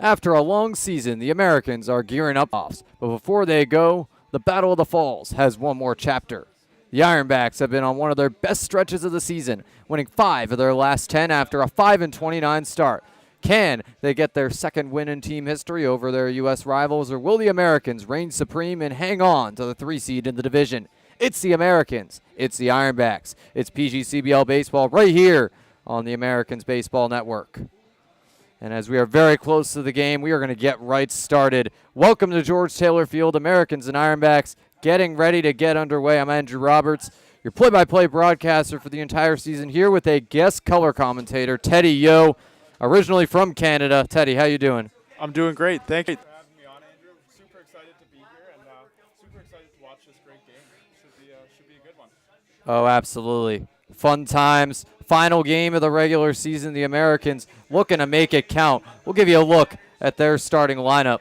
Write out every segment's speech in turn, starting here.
After a long season, the Americans are gearing up offs, but before they go, the Battle of the Falls has one more chapter. The Ironbacks have been on one of their best stretches of the season, winning 5 of their last 10 after a 5-29 start. Can they get their second win in team history over their U.S. rivals, or will the Americans reign supreme and hang on to the 3 seed in the division? It's the Americans. It's the Ironbacks. It's PGCBL Baseball right here on the Americans Baseball Network. And as we are very close to the game, we are going to get right started. Welcome to George Taylor Field, Americans and Ironbacks getting ready to get underway. I'm Andrew Roberts, your play-by-play broadcaster for the entire season, here with a guest color commentator, Teddy Yo, originally from Canada. Teddy, how you doing? I'm doing great. Thank you for having me on, Andrew. Super excited to be here and super excited to watch this great game. Should be a good one. Oh, absolutely. Fun times. Final game of the regular season. The Americans looking to make it count. We'll give you a look at their starting lineup.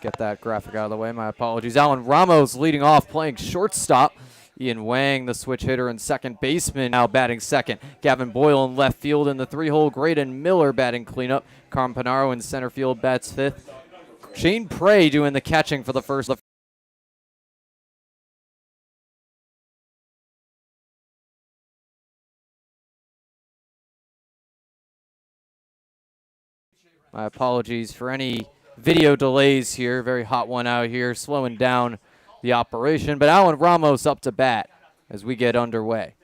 Get that graphic out of the way. My apologies. Alan Ramos leading off, playing shortstop. Ian Wang, the switch hitter and second baseman, now batting second. Gavin Boyle in left field in the 3-hole. Graydon Miller batting cleanup. Carm Panaro in center field bats fifth. Shane Prey doing the catching for the first. My apologies for any video delays here. Very hot one out here, slowing down the operation. But Alan Ramos up to bat as we get underway.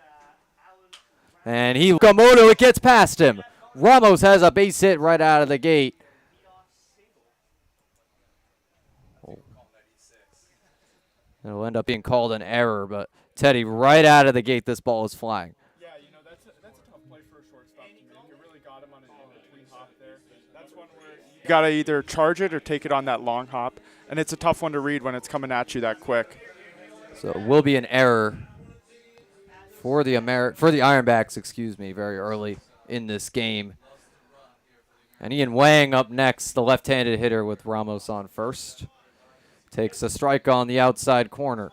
And Komodo, it gets past him. Ramos has a base hit right out of the gate. It'll end up being called an error, but Teddy, right out of the gate, this ball is flying. Yeah, that's a tough play for a shortstop to make. You really got him on an in-between hop there. That's one where you got to either charge it or take it on that long hop, and it's a tough one to read when it's coming at you that quick. So it will be an error for the Ironbacks, excuse me, very early in this game. And Ian Wang up next, the left-handed hitter with Ramos on first. Takes a strike on the outside corner.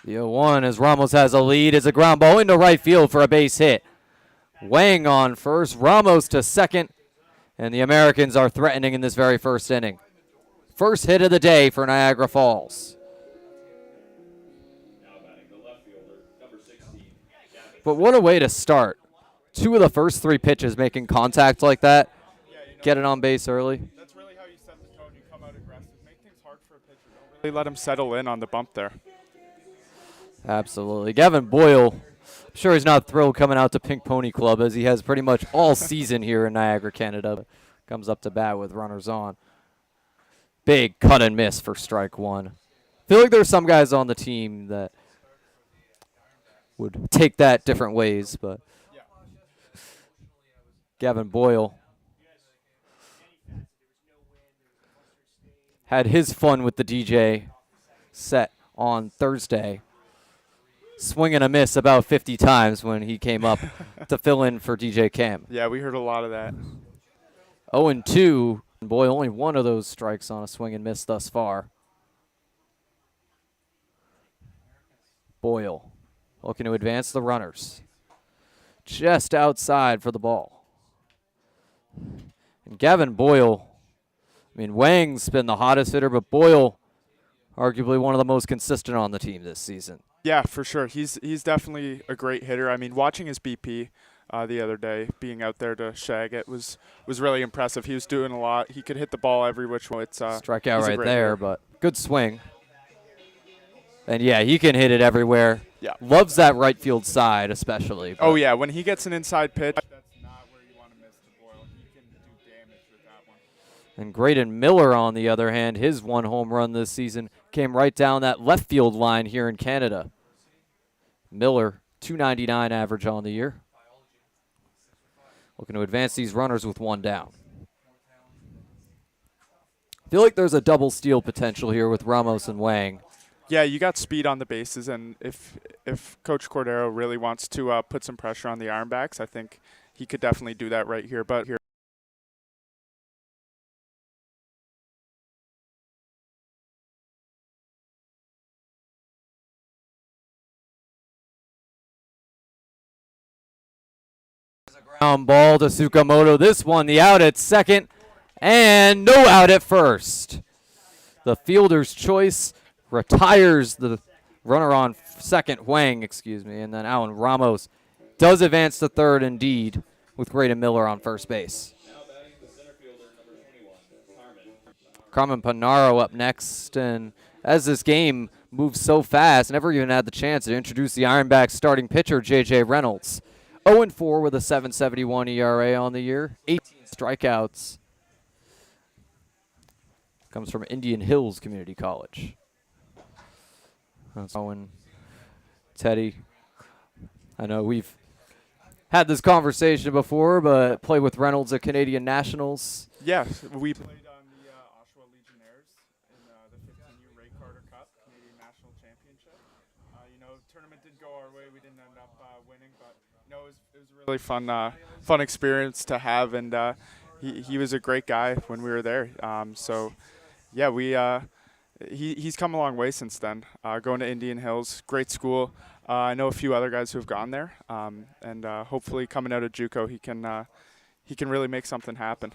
The 0-1 as Ramos has a lead. It's a ground ball into right field for a base hit. Wang on first, Ramos to second, and the Americans are threatening in this very first inning. First hit of the day for Niagara Falls. But what a way to start. 2 of the first 3 pitches making contact like that. Yeah, get it on base early. That's really how you set the tone. You come out aggressive. Make things hard for a pitcher. Don't really let him settle in on the bump there. Absolutely. Gavin Boyle, I'm sure he's not thrilled coming out to Pink Pony Club as he has pretty much all season here in Niagara, Canada. Comes up to bat with runners on. Big cut and miss for strike 1. I feel like there's some guys on the team that would take that different ways, but Gavin Boyle had his fun with the DJ set on Thursday. Swing and a miss about 50 times when he came up to fill in for DJ Cam. Yeah, we heard a lot of that. 0-2. Boy, only one of those strikes on a swing and miss thus far. Boyle looking to advance the runners. Just outside for the ball. And Gavin Boyle, I mean, Wang's been the hottest hitter, but Boyle, arguably one of the most consistent on the team this season. Yeah, for sure. He's definitely a great hitter. I mean, watching his BP the other day, being out there to shag it was really impressive. He was doing a lot. He could hit the ball every which way. Strikeout right there, but good swing. And, yeah, he can hit it everywhere. Yeah. Loves that right field side especially. Oh, yeah. When he gets an inside pitch, that's not where you want to miss to Boyle. He can do damage with that one. And Graydon Miller, on the other hand, his 1 home run this season came right down that left field line here in Canada. Miller, .299 average on the year. Looking to advance these runners with 1 down. I feel like there's a double steal potential here with Ramos and Wang. Yeah, you got speed on the bases, and if Coach Cordero really wants to put some pressure on the Ironbacks, I think he could definitely do that right here. But here. Ground ball to Tsukamoto. This one, the out at second, and no out at first. The fielder's choice retires the runner on second, Huang, and then Alan Ramos does advance to third indeed with Graydon Miller on first base. Carmen Panaro up next, and as this game moves so fast, never even had the chance to introduce the Ironbacks starting pitcher, J.J. Reynolds. 0-4 with a 7.71 ERA on the year, 18 strikeouts. Comes from Indian Hills Community College. That's Owen, Teddy. I know we've had this conversation before, but play with Reynolds at Canadian Nationals. Yes, we played on the Oshawa Legionnaires in the 15U Ray Carter Cup, Canadian National Championship. Tournament did go our way. We didn't end up winning, but it was a really fun experience to have, and he was a great guy when we were there. He's come a long way since then. Going to Indian Hills, great school. I know a few other guys who have gone there, and hopefully coming out of JUCO, he can really make something happen.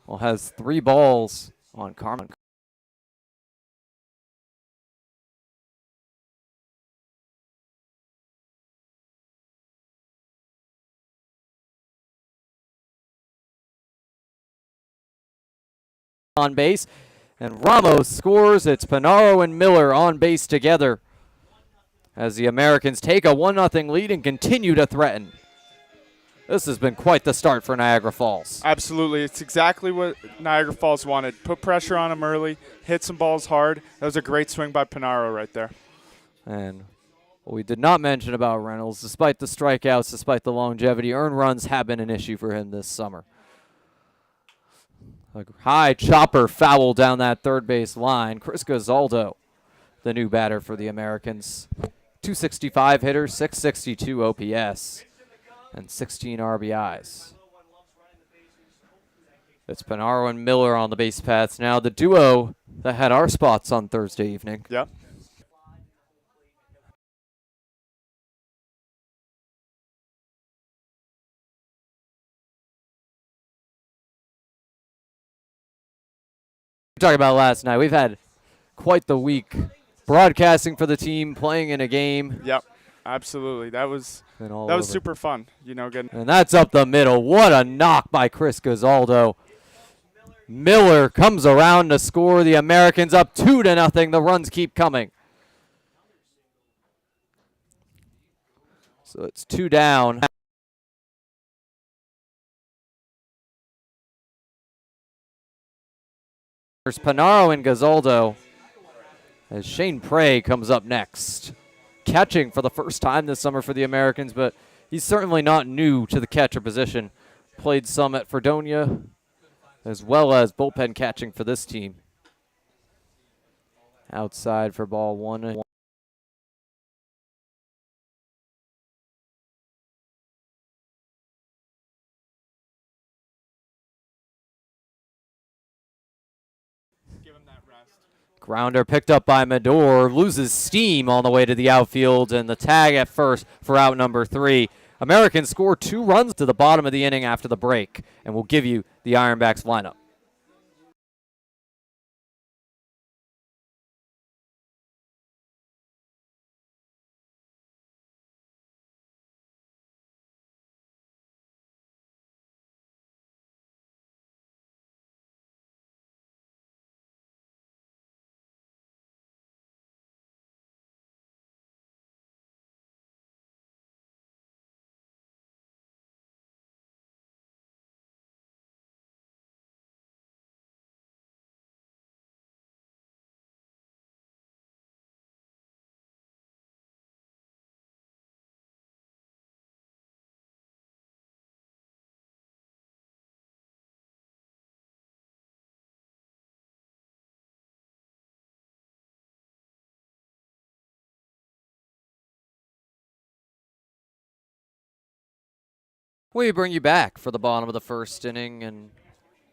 Well, has 3 balls on Carmen. On base, and Ramos scores. It's Panaro and Miller on base together as the Americans take a 1-0 lead and continue to threaten. This has been quite the start for Niagara Falls. Absolutely. It's exactly what Niagara Falls wanted. Put pressure on them early, hit some balls hard. That was a great swing by Panaro right there. And what we did not mention about Reynolds, despite the strikeouts, despite the longevity, earned runs have been an issue for him this summer. A high chopper foul down that third base line. Chris Gazaldo, the new batter for the Americans. 265 hitter, 662 OPS, and 16 RBIs. It's Panaro and Miller on the base paths now. The duo that had our spots on Thursday evening. Yep. Talking about last night, we've had quite the week broadcasting for the team, playing in a game. Yep, absolutely. That was super fun. And that's up the middle. What a knock by Chris Gazaldo. Miller comes around to score. The Americans up 2-0. The runs keep coming. So it's 2 down. There's Panaro and Gazaldo as Shane Prey comes up next. Catching for the first time this summer for the Americans, but he's certainly not new to the catcher position. Played some at Fredonia, as well as bullpen catching for this team. Outside for ball 1. Grounder picked up by Medor, loses steam on the way to the outfield, and the tag at first for out number 3. Americans score 2 runs to the bottom of the inning after the break, and we'll give you the Ironbacks lineup. We bring you back for the bottom of the first inning, and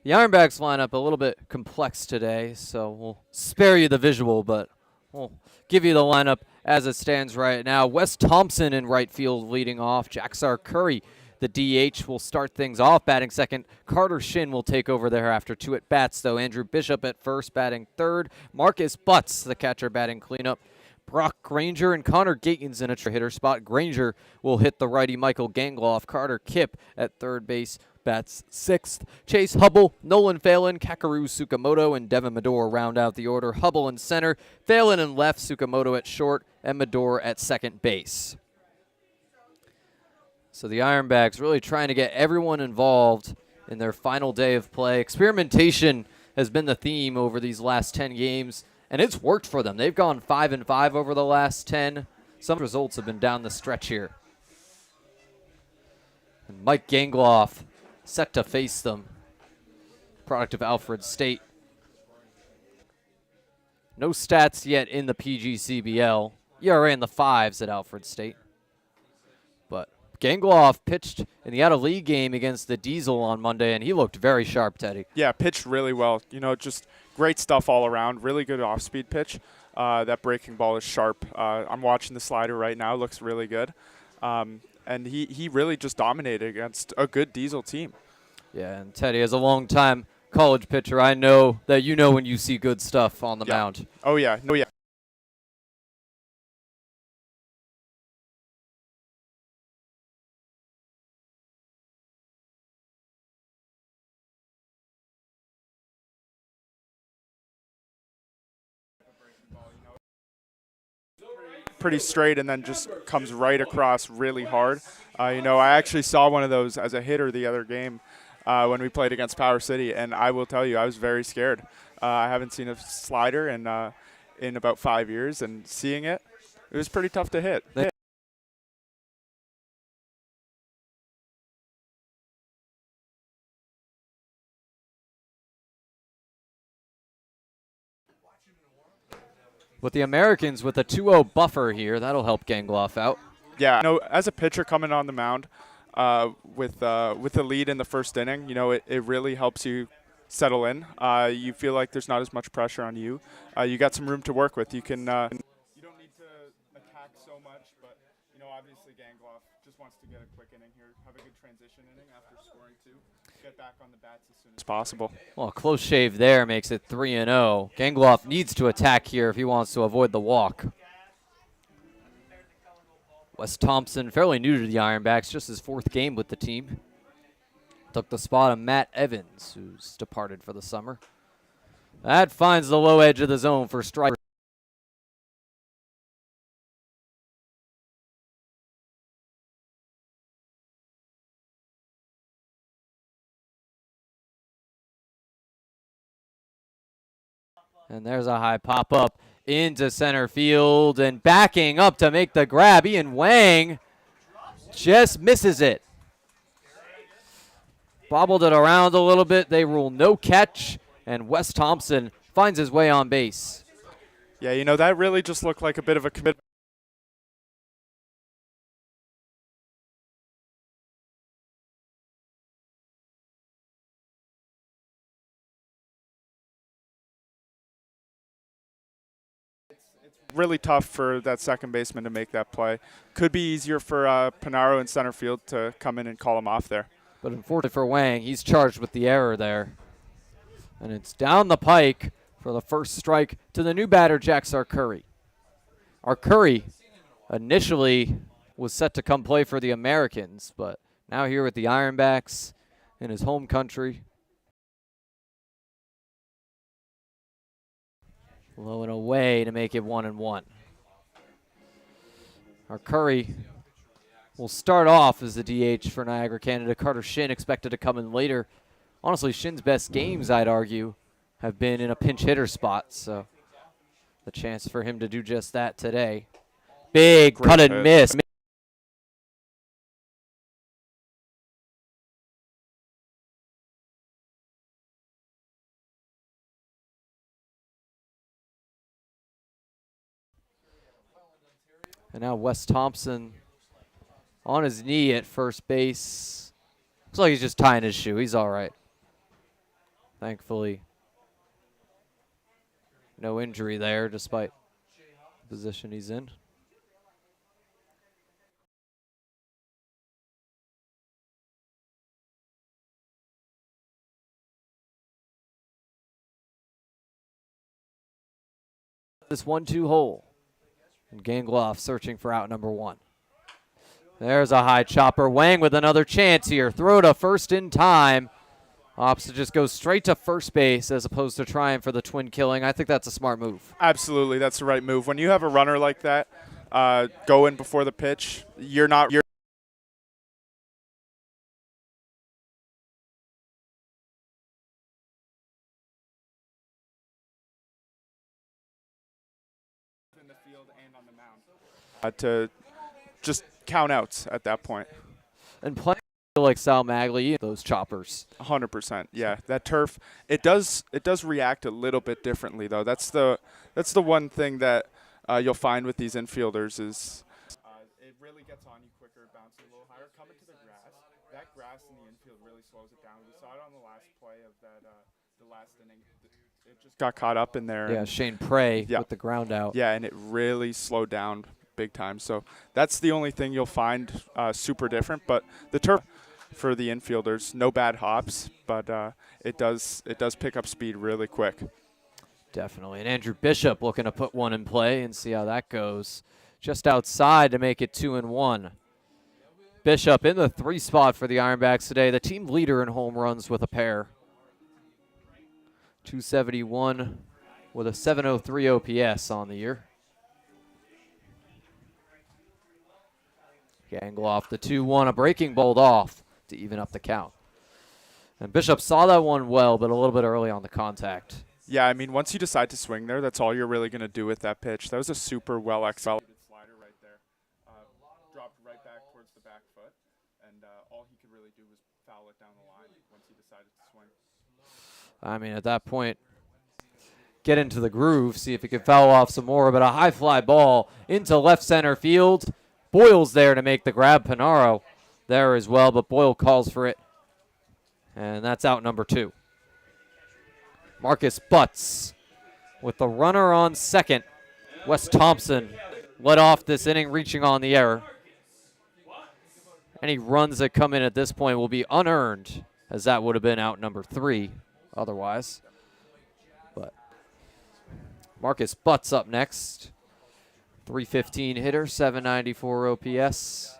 the Ironbacks lineup a little bit complex today, so we'll spare you the visual, but we'll give you the lineup as it stands right now. Wes Thompson in right field leading off. Jaxar Curry The DH will start things off. Batting second, Carter Shin will take over there after 2 at-bats, though. Andrew Bishop at first, batting third. Marcus Butts, the catcher, batting cleanup. Brock Granger and Connor Gatens in a hitter spot. Granger will hit the righty Michael Gangloff. Carter Kipp at third base bats sixth. Chase Hubble, Nolan Phelan, Kakaru Tsukamoto, and Devin Medor round out the order. Hubble in center, Phelan in left, Tsukamoto at short, and Medor at second base. So the Ironbacks really trying to get everyone involved in their final day of play. Experimentation has been the theme over these last 10 games, and it's worked for them. They've gone 5-5 over the last 10. Some results have been down the stretch here. And Mike Gangloff set to face them. Product of Alfred State. No stats yet in the PGCBL. ERA in the 5s at Alfred State. But Gangloff pitched in the out-of-league game against the Diesel on Monday, and he looked very sharp, Teddy. Yeah, pitched really well. You know, just great stuff all around. Really good off-speed pitch. That breaking ball is sharp. I'm watching the slider right now. Looks really good. And he really just dominated against a good Diesel team. Yeah, and Teddy, as a long-time college pitcher, I know that you know when you see good stuff on the mound. Oh, yeah. No, yeah. Pretty straight and then just comes right across really hard. You know, I actually saw one of those as a hitter the other game when we played against Power City, and I will tell you, I was very scared. I haven't seen a slider in about 5 years, and seeing it, it was pretty tough to hit. With the Americans with a 2-0 buffer here, that'll help Gangloff out. Yeah, you know, as a pitcher coming on the mound with the lead in the first inning, you know, it really helps you settle in. You feel like there's not as much pressure on you. You got some room to work with. You can. You don't need to attack so much, but you know, obviously Gangloff just wants to get a quick inning here, have a good transition inning after scoring 2, get back on the bats as soon as possible. Well, a close shave there makes it 3-0. Gangloff needs to attack here if he wants to avoid the walk. Wes Thompson, fairly new to the Ironbacks, just his 4th game with the team. Took the spot of Matt Evans, who's departed for the summer. That finds the low edge of the zone for strike. And there's a high pop-up into center field, and backing up to make the grab, Ian Wang just misses it. Bobbled it around a little bit. They rule no catch, and Wes Thompson finds his way on base. Yeah, you know, that really just looked like a bit of a commitment. Really tough for that second baseman to make that play. Could be easier for Panaro in center field to come in and call him off there. But unfortunately for Wang, he's charged with the error there. And it's down the pike for the first strike to the new batter, Jack Arcuri. Arcuri initially was set to come play for the Americans, but now here with the Ironbacks in his home country. Low and away to make it 1-1. Arcuri will start off as the DH for Niagara, Canada. Carter Shin expected to come in later. Honestly, Shin's best games, I'd argue, have been in a pinch hitter spot, so the chance for him to do just that today. Big Great cut and hit. miss. And now Wes Thompson on his knee at first base. Looks like he's just tying his shoe. He's all right. Thankfully, no injury there despite the position he's in. this 1-2 hole. And Gangloff searching for out number 1. There's a high chopper. Wang with another chance here. Throw to first in time. Opts to just go straight to first base as opposed to trying for the twin killing. I think that's a smart move. Absolutely, that's the right move. When you have a runner like that, go in before the pitch. You're in the field and on the mound to just count outs at that point. And playing like Sal Magli, those choppers. 100%. Yeah, that turf, it does react a little bit differently though. That's the one thing that you'll find with these infielders is it really gets on you quicker, bounces a little higher, coming to the grass. That grass in the infield really slows it down. We saw it on the last play of that the last inning. It just got caught up in there. Yeah, Shane Prey with the ground out. Yeah, and it really slowed down big time. So that's the only thing you'll find super different. But the turf for the infielders, no bad hops, but it does pick up speed really quick. Definitely. And Andrew Bishop looking to put one in play and see how that goes. Just outside to make it 2-1. Bishop in the 3 spot for the Ironbacks today, the team leader in home runs with a pair. 271 with a 703 OPS on the year. Gangloff the 2-1, a breaking ball off to even up the count. And Bishop saw that one well, but a little bit early on the contact. Yeah, I mean, once you decide to swing there, that's all you're really going to do with that pitch. That was a super well executed slider right there. Dropped right back towards the back foot, and all he could really do was foul it down the line once he decided to swing. I mean, at that point, get into the groove, see if he can foul off some more, but a high fly ball into left center field. Boyle's there to make the grab. Pinaro there as well, but Boyle calls for it, and that's out number 2. Marcus Butts with the runner on second. Wes Thompson led off this inning, reaching on the error. Any runs that come in at this point will be unearned, as that would have been out number 3 otherwise. But Marcus Butts up next. 315 hitter, 794 OPS.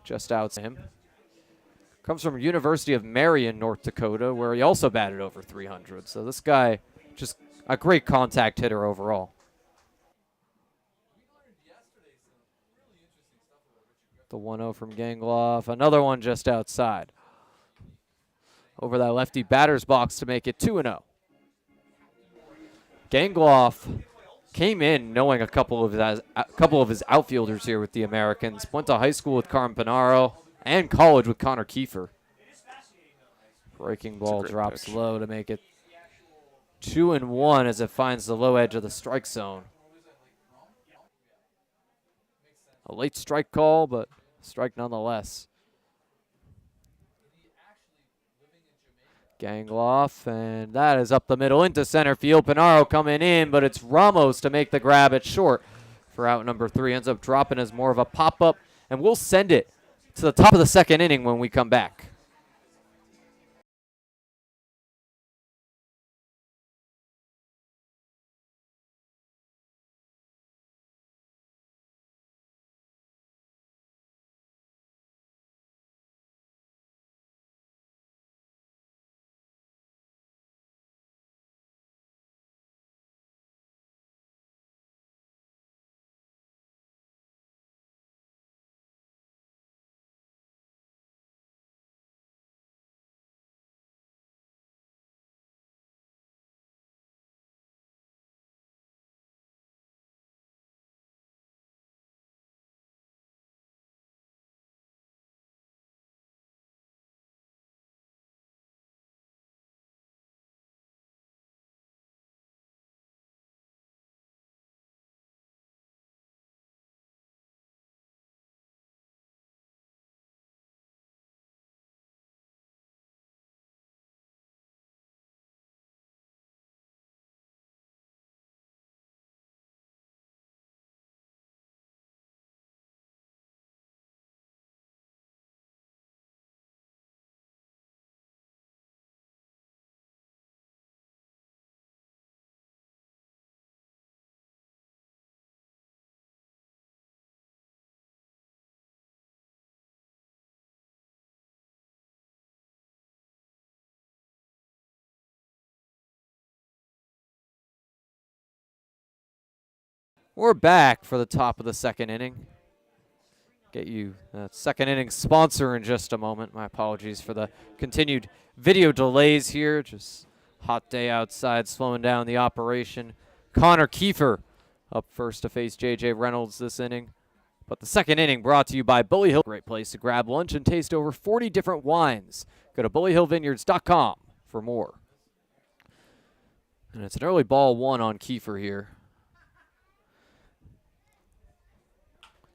Just out to him. Comes from University of Marion, North Dakota, where he also batted over 300. So this guy, just a great contact hitter overall. The 1-0 from Gangloff. Another one just outside. Over that lefty batter's box to make it 2-0. Gangloff came in knowing a couple of his outfielders here with the Americans. Went to high school with Carm Pinaro and college with Connor Kiefer. Breaking ball drops low to make it 2-1 as it finds the low edge of the strike zone. A late strike call, but strike nonetheless. Gangloff, and that is up the middle into center field. Pinaro coming in, but it's Ramos to make the grab at short for out number 3. Ends up dropping as more of a pop-up, and we'll send it to the top of the second inning when we come back. We're back for the top of the second inning. Get you that second inning sponsor in just a moment. My apologies for the continued video delays here. Just hot day outside, slowing down the operation. Connor Kiefer up first to face J.J. Reynolds this inning. But the second inning brought to you by Bully Hill. Great place to grab lunch and taste over 40 different wines. Go to bullyhillvineyards.com for more. And it's an early ball one on Kiefer here.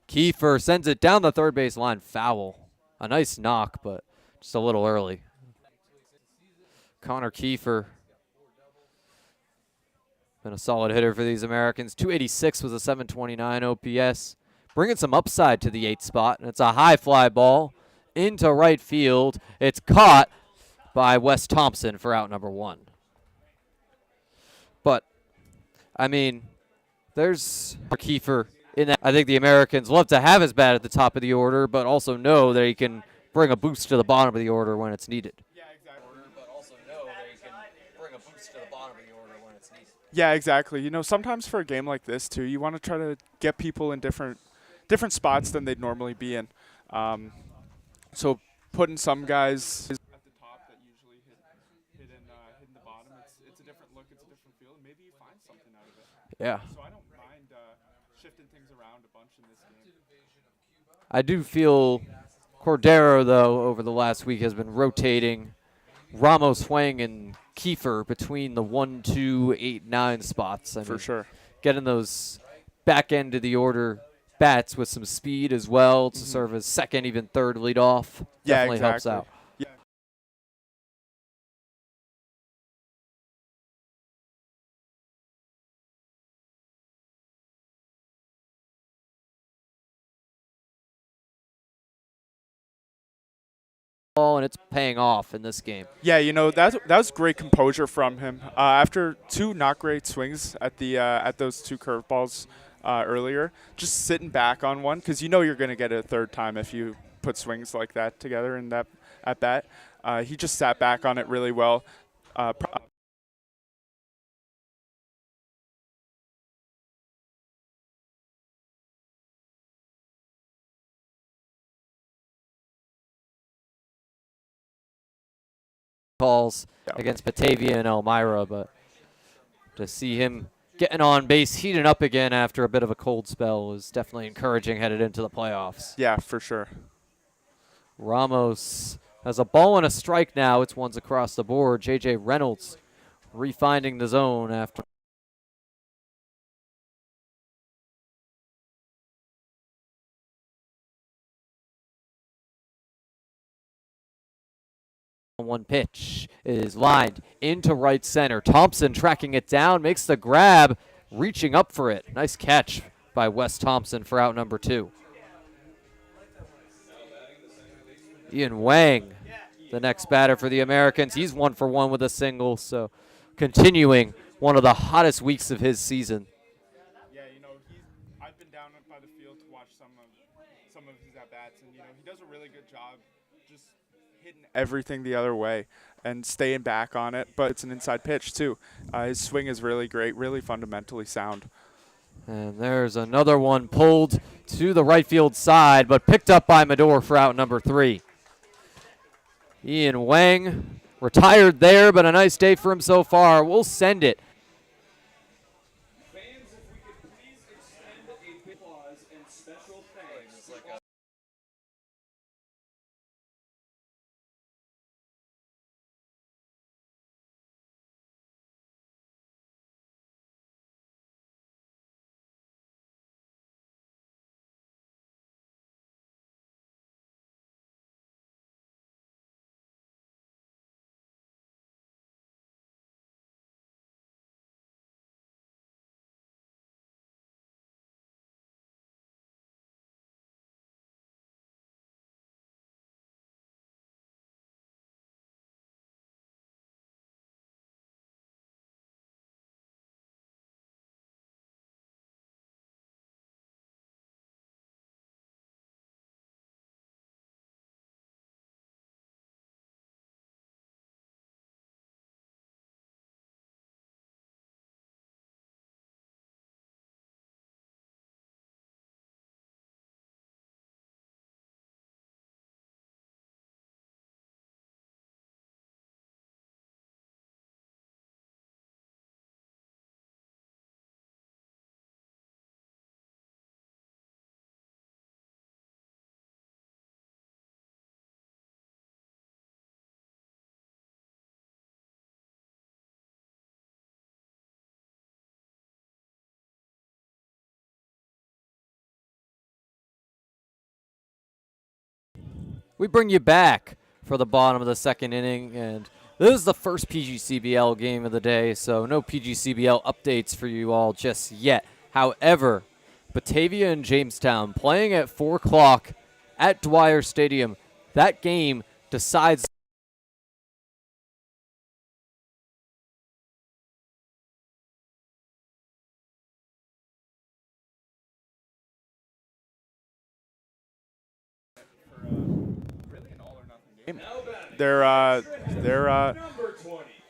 Kiefer sends it down the third base line, foul. A nice knock, but just a little early. Connor Kiefer, been a solid hitter for these Americans. 286 with a 729 OPS. Bringing some upside to the 8th spot, and it's a high fly ball into right field. It's caught by Wes Thompson for out number 1. But, I mean, there's Kiefer in that. I think the Americans love to have his bat at the top of the order, but also know that he can bring a boost to the bottom of the order when it's needed. Yeah, exactly. But also know that he can bring a boost to the bottom of the order when it's needed. Yeah, exactly. You know, sometimes for a game like this too, you want to try to get people in different spots than they'd normally be in. So putting some guys at the top that usually hit in the bottom, it's a different look, it's a different feel, and maybe you find something out of it. Yeah. So I don't mind shifting things around a bunch in this game. I do feel Cordero, though, over the last week has been rotating Ramos, Huang, and Kiefer between the 1, 2, 8, 9 spots. For sure. Getting those back end of the order bats with some speed as well to serve as second, even third leadoff. Definitely helps out. Yeah. And it's paying off in this game. Yeah, you know, that was great composure from him. After 2 not great swings at those 2 curveballs earlier, just sitting back on one, because you know you're going to get it a third time if you put swings like that together in that at bat. He just sat back on it really well. Calls against Batavia and Elmira, but to see him getting on base, heating up again after a bit of a cold spell is definitely encouraging headed into the playoffs. Yeah, for sure. Ramos has a ball and a strike now. It's ones across the board. J.J. Reynolds refinding the zone after. One pitch is lined into right center. Thompson tracking it down, makes the grab, reaching up for it. Nice catch by Wes Thompson for out number 2. Ian Wang, the next batter for the Americans. He's 1 for 1 with a single, so continuing one of the hottest weeks of his season. Yeah, you know, I've been down by the field to watch some of his at-bats, and, you know, he does a really good job just hitting everything the other way and staying back on it, but it's an inside pitch too. His swing is really great, really fundamentally sound. And there's another one pulled to the right field side, but picked up by Medor for out number 3. Ian Wang retired there, but a nice day for him so far. We'll send it. We bring you back for the bottom of the second inning, and this is the first PGCBL game of the day, so no PGCBL updates for you all just yet. However, Batavia and Jamestown playing at 4 o'clock at Dwyer Stadium. That game decides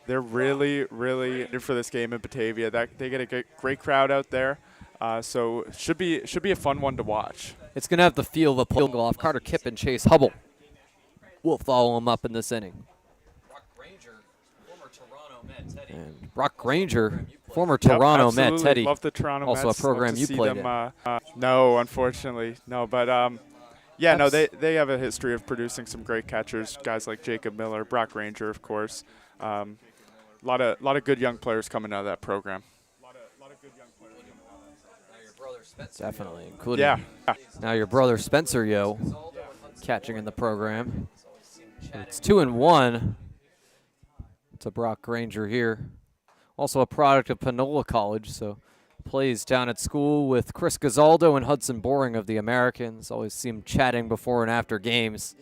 They're really good for this game in Batavia. That they get a great crowd out there, so should be a fun one to watch. it's going to have the feel of a pull off. Carter Kipp and Chase Hubble will follow him up in this inning. Brock Granger, former Toronto Met. Teddy, love the Toronto also Mets. a program you see played them, in. No, unfortunately, no. But yeah, no, they have a history of producing some great catchers, guys like Jacob Miller, Brock Granger, of course. A lot of good young players coming out of that program. Definitely, including now your brother Spencer Yo catching in the program. It's 2-1 to Brock Granger here. Also a product of Panola College, so plays down at school with Chris Gazaldo and Hudson Boring of the Americans. Always see him chatting before and after games.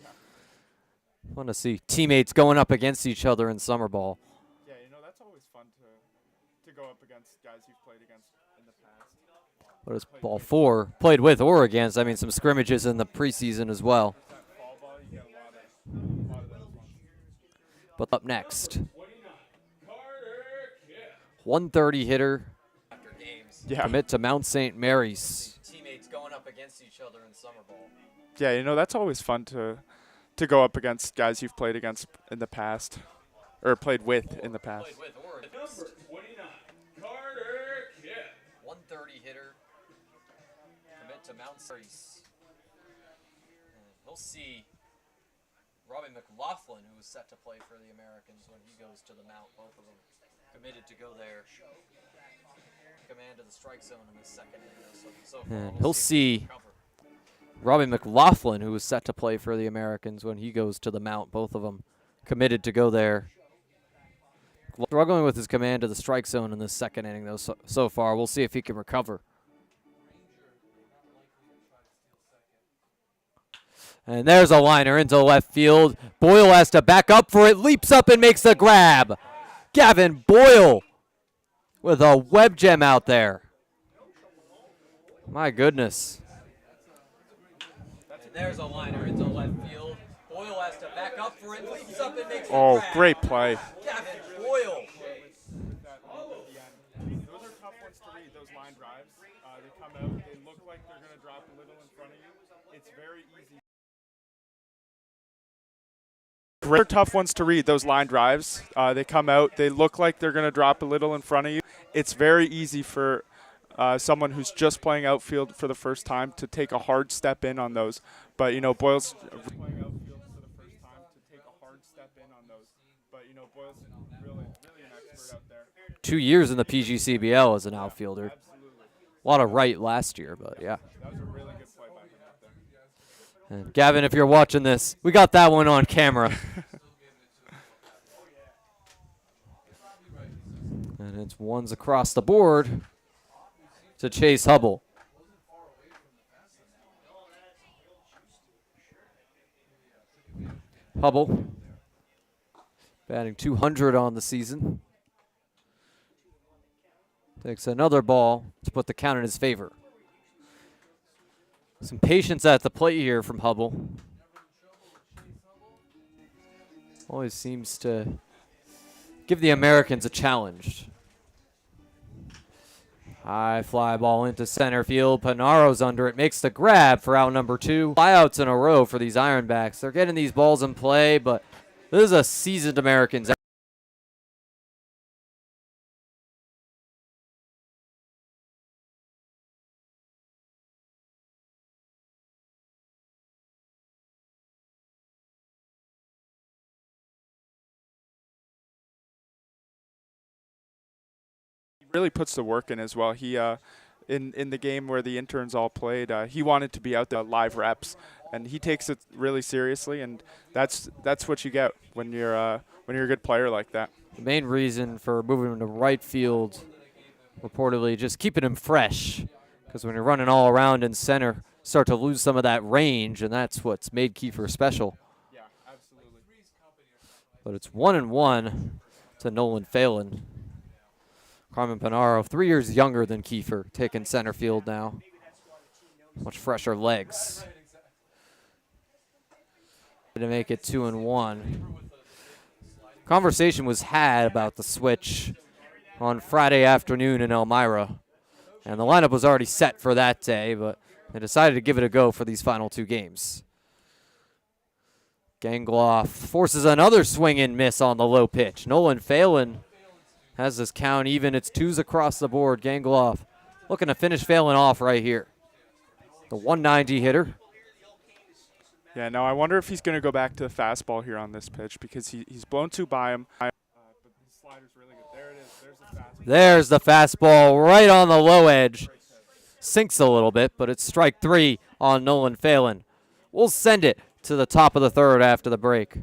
Fun to see teammates going up against each other in summer ball. Yeah, that's always fun to go up against guys you've played against in the past. What is ball 4? Played with or against. I mean, some scrimmages in the preseason as well. But up next, 130 hitter. Yeah. Commit to Mount St. Mary's. Teammates going up against each other in summer ball. Yeah, that's always fun to go up against guys you've played against in the past, or played with in the past. Number 29, Carter Kipp. 130 hitter. Commit to Mount St. Mary's. And he'll see Robbie McLaughlin, who is set to play for the Americans when he goes to the Mount. Both of them committed to go there. Command of the strike zone in the second inning. And he'll see Robbie McLaughlin, who is set to play for the Americans when he goes to the Mount. Both of them committed to go there. Struggling with his command of the strike zone in the second inning, though, so far. We'll see if he can recover. And there's a liner into left field. Boyle has to back up for it, leaps up and makes the grab. Gavin Boyle with a web gem out there. My goodness. And there's a liner into left field. Boyle has to back up for it, leaps up and makes the grab. Great play. Gavin Boyle. Those are tough ones to read, those line drives. They come out, they look like they're going to drop a little in front of you. It's very easy. Great tough ones to read, those line drives. They come out, they look like they're going to drop a little in front of you. It's very easy for someone who's just playing outfield for the first time to take a hard step in on those. But, Boyle's playing outfield for the first time to take a hard step in on those. But, Boyle's really an expert out there. 2 years in the PGCBL as an outfielder. Absolutely. A lot of right last year, but yeah. That was a really good play by him out there. And Gavin, if you're watching this, we got that one on camera. And it's ones across the board to Chase Hubble. Hubble batting .200 on the season. Takes another ball to put the count in his favor. Some patience at the plate here from Hubble. Always seems to give the Americans a challenge. High fly ball into center field. Panaro's under it. Makes the grab for out number 2. Flyouts in a row for these Ironbacks. They're getting these balls in play, but this is a seasoned Americans. Really puts the work in as well. He in the game where the interns all played, he wanted to be out there live reps, and he takes it really seriously, and that's what you get when you're a good player like that. The main reason for moving him to right field, reportedly, just keeping him fresh, because when you're running all around in center, start to lose some of that range, and that's what's made Kiefer special. Yeah, absolutely. But it's 1-1 to Nolan Phelan. Carmen Panaro, 3 years younger than Kiefer, taking center field now. Much fresher legs. To make it 2-1. Conversation was had about the switch on Friday afternoon in Elmira, and the lineup was already set for that day, but they decided to give it a go for these final 2 games. Gangloff forces another swing and miss on the low pitch. Nolan Phelan has this count even. It's 2s across the board. Gangloff looking to finish Phelan off right here. The 190 hitter. Yeah, no, I wonder if he's going to go back to the fastball here on this pitch, because he's blown 2 by him. But the slider's really good. There it is. There's the fastball. There's the fastball right on the low edge. Sinks a little bit, but it's strike 3 on Nolan Phelan. We'll send it to the top of the 3rd after the break.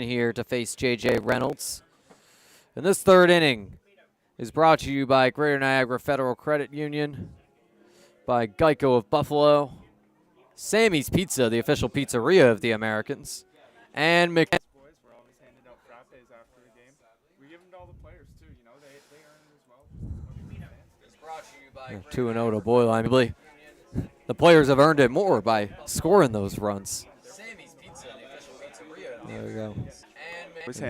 Here to face J.J. Reynolds. And this 3rd inning is brought to you by Greater Niagara Federal Credit Union, by Geico of Buffalo, Sammy's Pizza, the official pizzeria of the Americans, and Boys, we're always handing out frappes after the game. We give them to all the players, too. You know, they earn it as well. It's brought to you by 2-0 to Boyle. The players have earned it more by scoring those runs. Sammy's Pizza, the official pizzeria. There we go.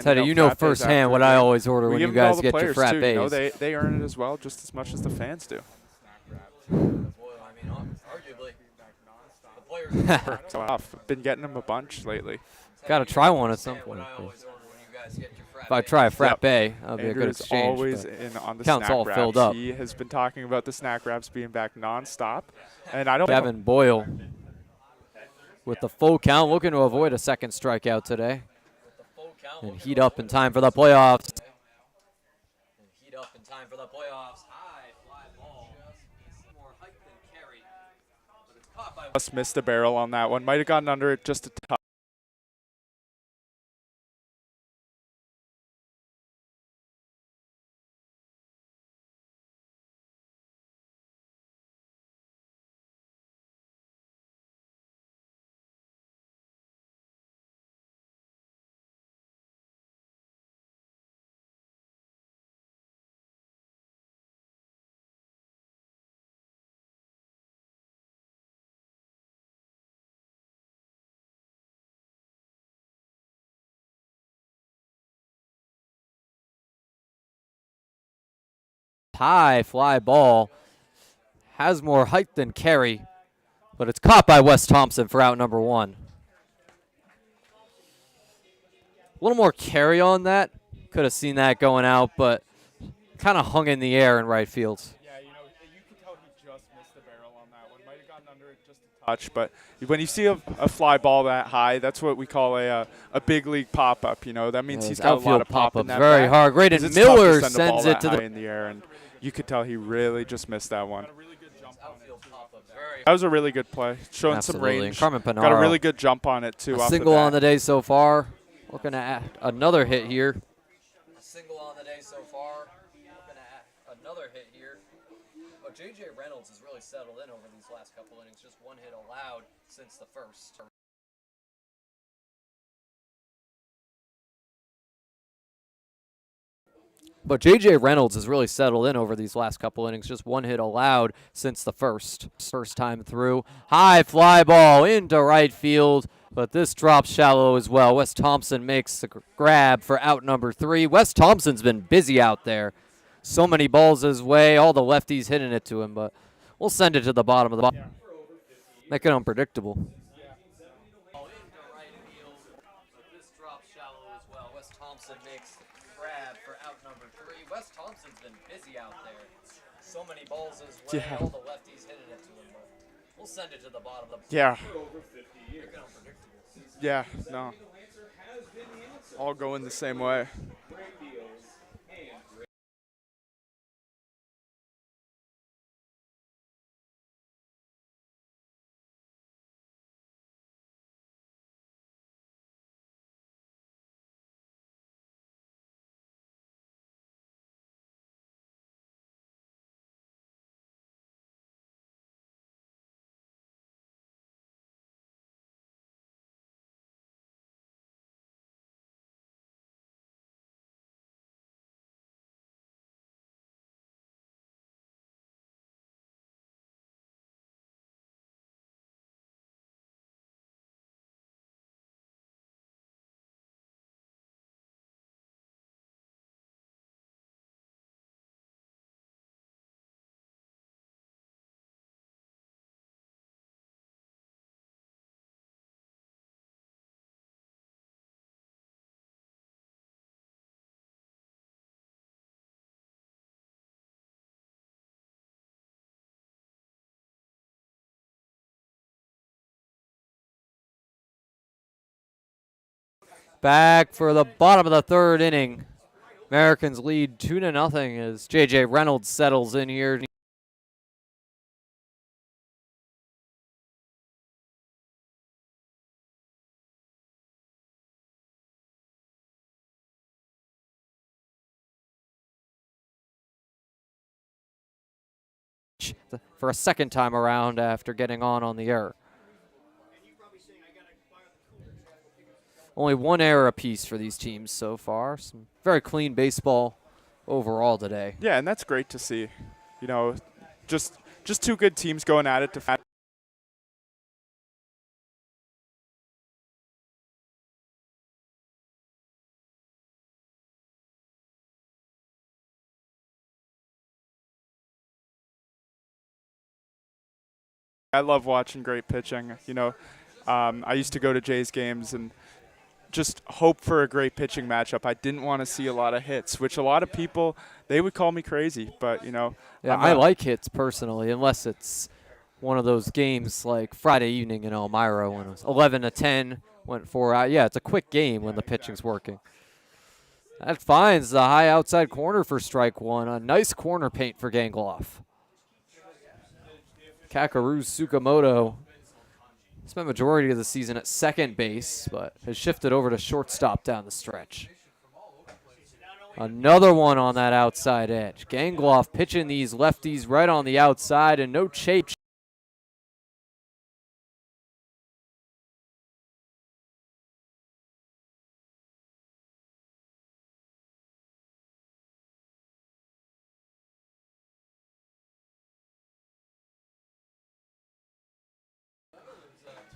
Teddy, you know firsthand what I always order when you guys get your frappes. You know, they earn it as well, just as much as the fans do. I've been getting them a bunch lately. Got to try one at some point. If I try a frappe, that'll be a good exchange. Always in on the counts snack all wraps. filled up. He has been talking about the snack wraps being back nonstop, and I don't. Kevin Boyle with the full count, looking to avoid a 2nd strikeout today, and heat up in time for the playoffs. High fly ball. More height than carry, but it's caught by. Just missed the barrel on that one. Might have gotten under it just a touch. High fly ball has more height than carry, but it's caught by Wes Thompson for out number 1. A little more carry on that. Could have seen that going out, but kind of hung in the air in right field. Yeah, you can tell he just missed the barrel on that one. Might have gotten under it just a touch, but when you see a fly ball that high, that's what we call a big league pop-up. You know, that means he's got a lot of pop in that very bat, hard. Great, and Miller sends it to the in the air, and you could tell he really just missed that one. Got a really good jump on it. That was a really good play, showing some Absolutely. range. Carmen Got a Panaro, really good jump on it too. a off single the bat. on the day so far. Looking at another hit here. A single on the day so far. Looking at another hit here. But J.J. Reynolds has really settled in over these last couple innings. Just one hit allowed since the first. But J.J. Reynolds has really settled in over these last couple innings. Just one hit allowed since the first time through. High fly ball into right field, but this drops shallow as well. Wes Thompson makes the grab for out number 3. Wes Thompson's been busy out there. So many balls his way. All the lefties hitting it to him, but we'll send it to the bottom of the box. Make it unpredictable. Wes Thompson makes the grab for out number 3. Wes Thompson's been busy out there. So many balls his way. Yeah. All the lefties hitting it to him, but we'll send it to the bottom of the box. Yeah. Make it unpredictable. Yeah. No. All going the same way. Back for the bottom of the third inning. Americans lead 2-0 as J.J. Reynolds settles in here. For a second time around after getting on the error. Only one error apiece for these teams so far. Some very clean baseball overall today. Yeah, and that's great to see. You know, just two good teams going at it to. I love watching great pitching. You know, I used to go to Jays games and just hope for a great pitching matchup. I didn't want to see a lot of hits, which a lot of people, they would call me crazy, but you know. Yeah, I like hits personally, unless it's one of those games like Friday evening in Elmira when it was 11-10, went 4 out. Yeah, it's a quick game when the pitching's working. That finds the high outside corner for strike one. A nice corner paint for Gangloff. Kakaru Tsukamoto spent majority of the season at second base, but has shifted over to shortstop down the stretch. Another one on that outside edge. Gangloff pitching these lefties right on the outside, and no chase.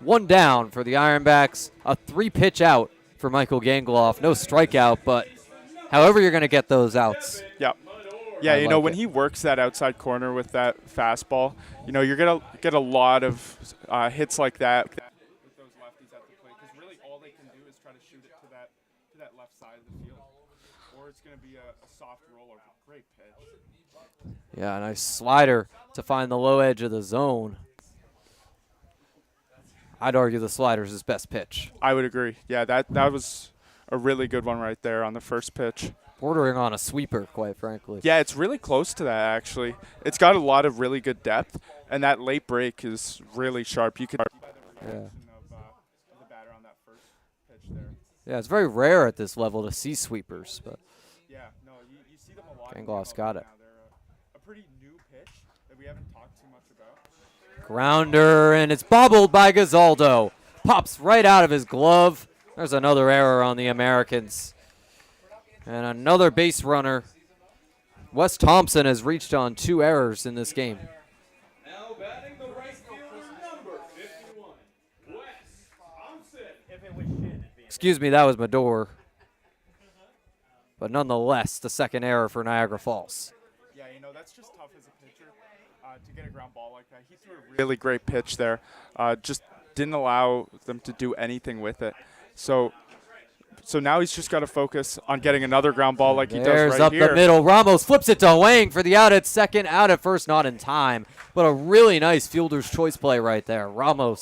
One down for the Ironbacks. A 3-pitch out for Michael Gangloff. No strikeout, but however you're going to get those outs. Yeah. Yeah, you know, when it. he works that outside corner with that fastball, you know, you're going to get a lot of hits like that. With those lefties at the plate, because really all they can do is try to shoot it to that left side of the field. Or it's going to be a soft roller. Great pitch. Yeah, a nice slider to find the low edge of the zone. I'd argue the slider's his best pitch. I would agree. Yeah, that was a really good one right there on the first pitch. bordering on a sweeper, quite frankly. Yeah, it's really close to that, actually. It's got a lot of really good depth, and that late break is really sharp. You could by the reaction of the batter on that first pitch there. Yeah, it's very rare at this level to see sweepers, but Yeah, no, you see them a lot. Gangloff's got it. They're a pretty new pitch that we haven't talked too much about. Grounder, and it's bobbled by Gazaldo. Pops right out of his glove. There's another error on the Americans. And another base runner. Wes Thompson has reached on 2 errors in this game. Now batting the right fielder, number 51, Wes Thompson. Excuse me, that was Mador. But nonetheless, the second error for Niagara Falls. Yeah, that's just tough as a pitcher to get a ground ball like that. He threw a really great pitch there. Just didn't allow them to do anything with it. So now he's just got to focus on getting another ground ball like he does right here. There's up the middle. Ramos flips it to Wang for the out at second. Out at first, not in time. But a really nice fielder's choice play right there. Ramos.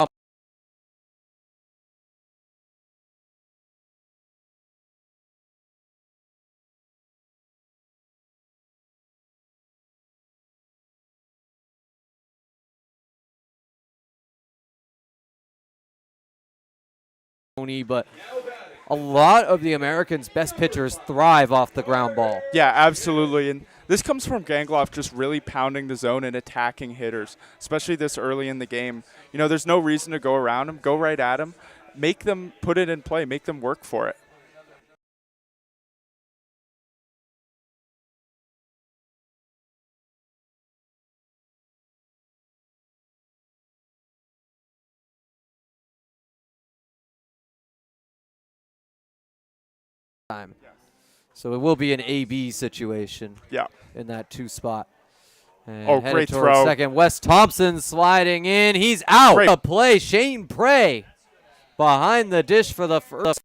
But a lot of the Americans' best pitchers thrive off the ground ball. Yeah, absolutely. And this comes from Gangloff just really pounding the zone and attacking hitters, especially this early in the game. There's no reason to go around them. Go right at them. Make them put it in play. Make them work for it. Time. So it will be an AB situation. Yeah. In that 2 spot. And great throw. Second, Wes Thompson sliding in. He's out. Great. A play. Shane Prey behind the dish for the first.